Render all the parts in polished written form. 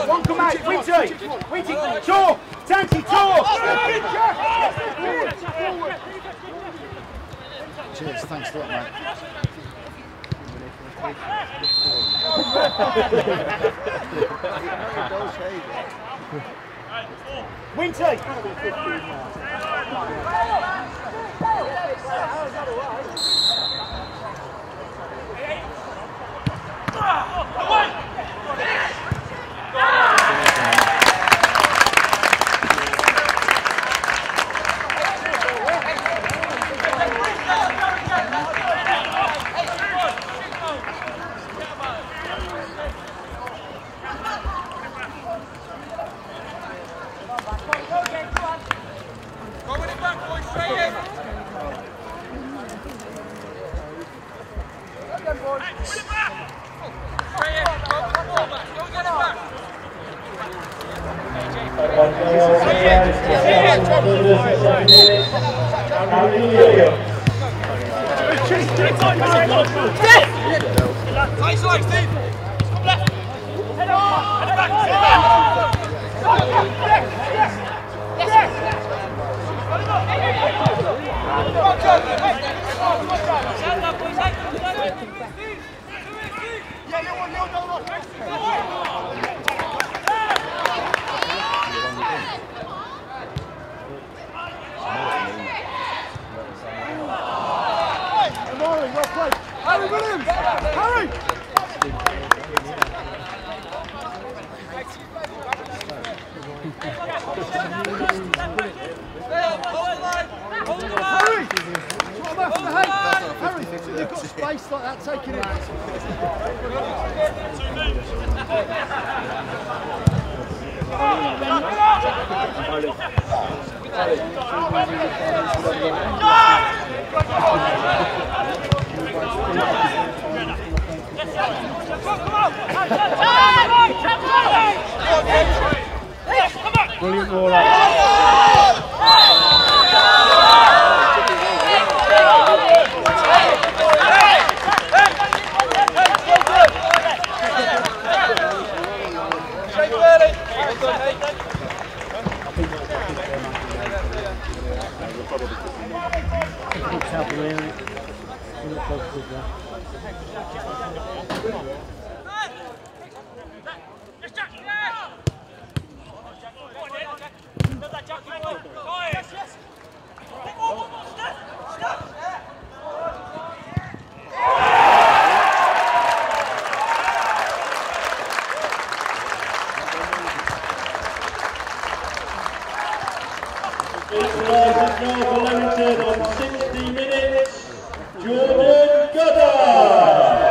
One come out, Winty! Tour! Tanty, tour! Cheers, thanks a lot, mate. Winty! Brilliant roll out. Equalises now for Leamington on 60 minutes. Jordan Goddard.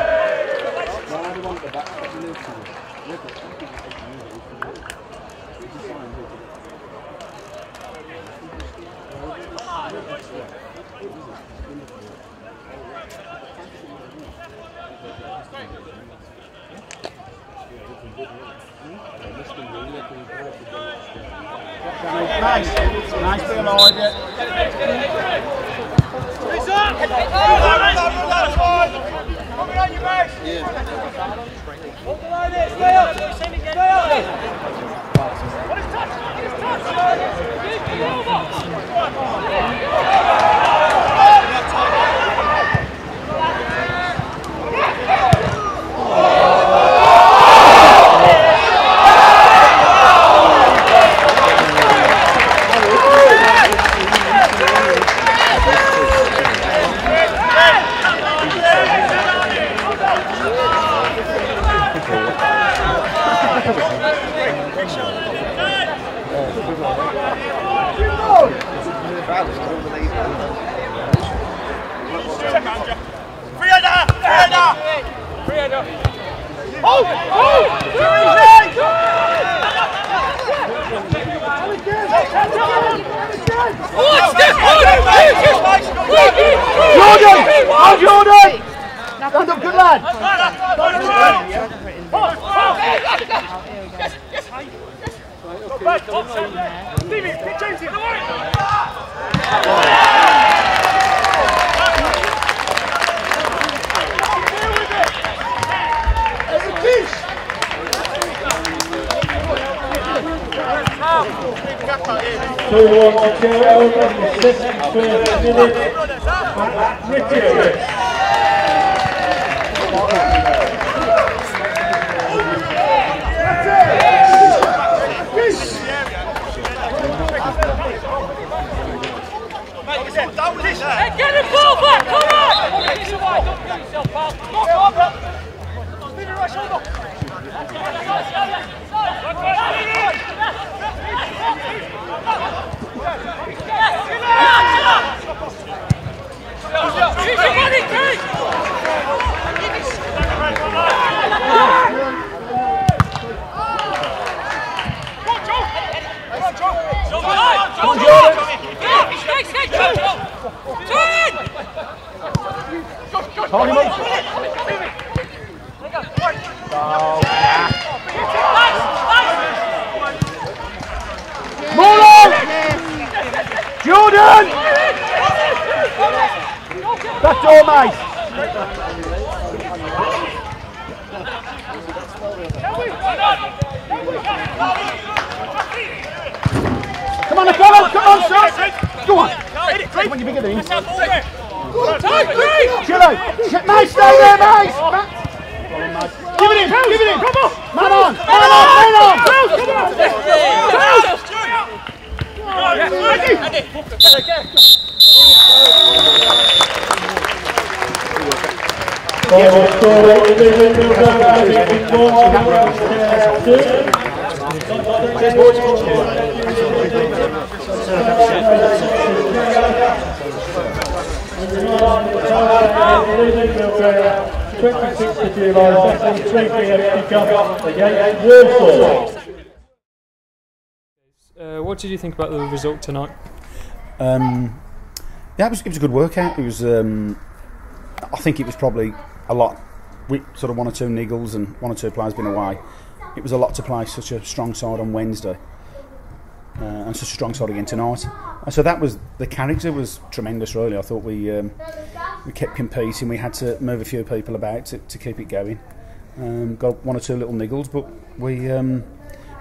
Nice bit of idea. Coming on, you guys! Hold the line there, stay up! Stay up! What is touch? What is Jordan! Stand up, good lad! So on to Cheltenham in the 61st minute, Matt Richards. Hey, get the ball back, come on! Don't get yourself, pal. Leave it right shoulder. Use your money, Chris! Come on, Jordan! Jordan! Back door, mate! Come on, son! Go on! Come on, you're bigger than him. Chillo! Mate, stay there, mate! Give it in! Come on! Man on! What did you think about the result tonight? Yeah, it was a good workout. It was, I think it was probably a lot. We sort of 1 or 2 niggles and 1 or 2 players been away. It was a lot to play such a strong side on Wednesday and such a strong side again tonight. So that was, the character was tremendous. Really, I thought we kept competing. We had to move a few people about to keep it going. Got 1 or 2 little niggles, but we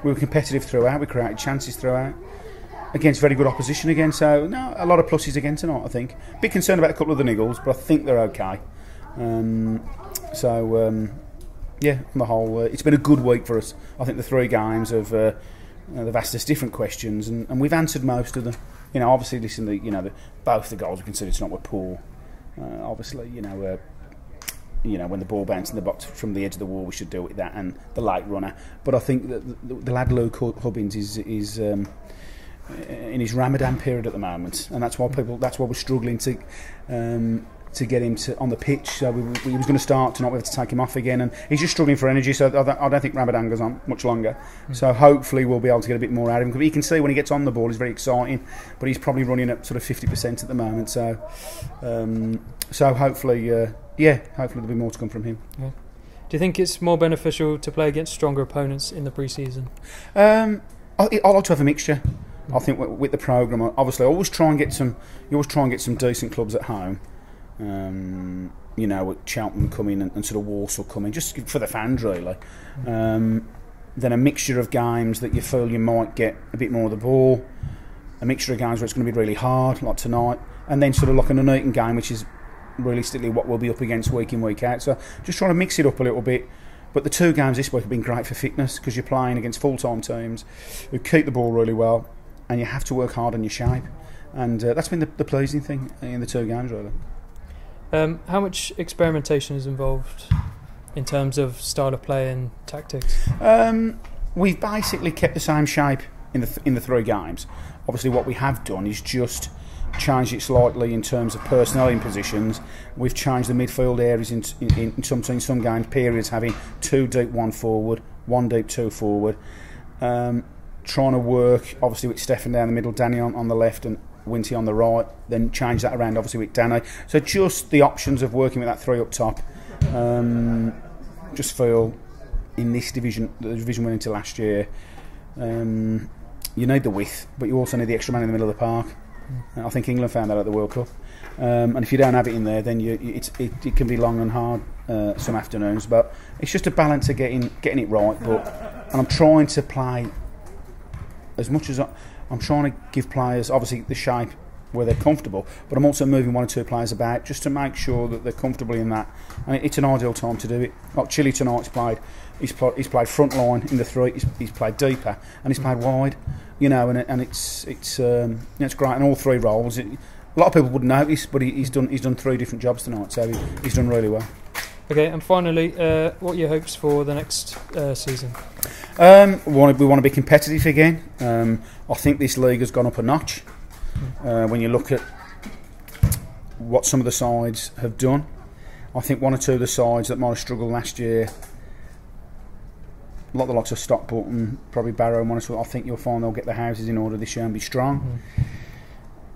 were competitive throughout. We created chances throughout against very good opposition again. So no, a lot of pluses again tonight. I think. Bit concerned about a couple of the niggles, but I think they're okay. Yeah, on the whole, it's been a good week for us. I think the 3 games have they've asked us different questions, and we've answered most of them. You know, obviously, listen, both the goals we considered tonight were poor. Obviously, when the ball bounced in the box from the edge of the wall, we should deal with that, and the late runner. But I think that the lad Luke Hubbins is in his Ramadan period at the moment, and that's why we're struggling to get him on the pitch. So he was going to start tonight. We have to take him off again, and he's just struggling for energy. So I don't think Ramadan goes on much longer. So hopefully we'll be able to get a bit more out of him. Because you can see when he gets on the ball, he's very exciting, but he's probably running at sort of 50% at the moment. So hopefully, hopefully there'll be more to come from him. Yeah. Do you think it's more beneficial to play against stronger opponents in the pre-season? I like to have a mixture. I think with the programme, obviously, I always try and get some decent clubs at home. With Cheltenham coming and sort of Walsall coming, just for the fans really. Then a mixture of games that you feel you might get a bit more of the ball, a mixture of games where it's going to be really hard, like tonight, and then sort of like an uneven game, which is realistically what we'll be up against week in, week out. So just trying to mix it up a little bit. But the 2 games this week have been great for fitness, because you're playing against full-time teams who keep the ball really well, and you have to work hard on your shape. And that's been the pleasing thing in the 2 games really. How much experimentation is involved in terms of style of play and tactics? We've basically kept the same shape in the 3 games. Obviously, what we have done is just changed it slightly in terms of personnel in positions. We've changed the midfield areas in some games, periods having 2 deep, 1 forward, 1 deep, 2 forward. Trying to work, obviously, with Stefan down the middle, Danny on the left, and Winty on the right, then change that around obviously with Danny. So just the options of working with that 3 up top. Just feel in this division, the division went into last year, you need the width, but you also need the extra man in the middle of the park. I think England found that at the World Cup, and if you don't have it in there, then it can be long and hard some afternoons. But it's just a balance of getting it right. And I'm trying to play as much as I'm trying to give players obviously the shape where they're comfortable, but I'm also moving 1 or 2 players about just to make sure that they're comfortable in that. And it's an ideal time to do it. Like Chile tonight's played. He's played front line in the 3. He's played deeper, and he's played wide. And it's great. And all 3 roles. A lot of people wouldn't notice, but he's done 3 different jobs tonight. So he's done really well. Okay, and finally, what are your hopes for the next season? We want to be competitive again. I think this league has gone up a notch. When you look at what some of the sides have done, I think 1 or 2 of the sides that might have struggled last year, a lot of the likes of Stockport, probably Barrow and 1 or 2, I think you'll find they'll get their houses in order this year and be strong.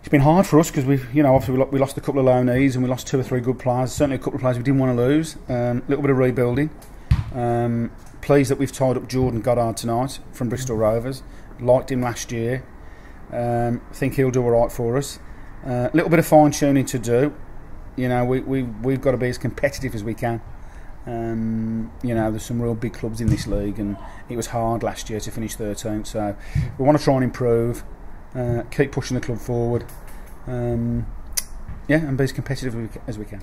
It's been hard for us because obviously we lost a couple of loanees and we lost 2 or 3 good players. Certainly a couple of players we didn't want to lose. A little bit of rebuilding. Pleased that we've tied up Jordan Goddard tonight from Bristol Rovers. Liked him last year. Think he'll do all right for us. A little bit of fine tuning to do. We've got to be as competitive as we can. There's some real big clubs in this league, and it was hard last year to finish 13th. So we want to try and improve. Keep pushing the club forward, and be as competitive as we can.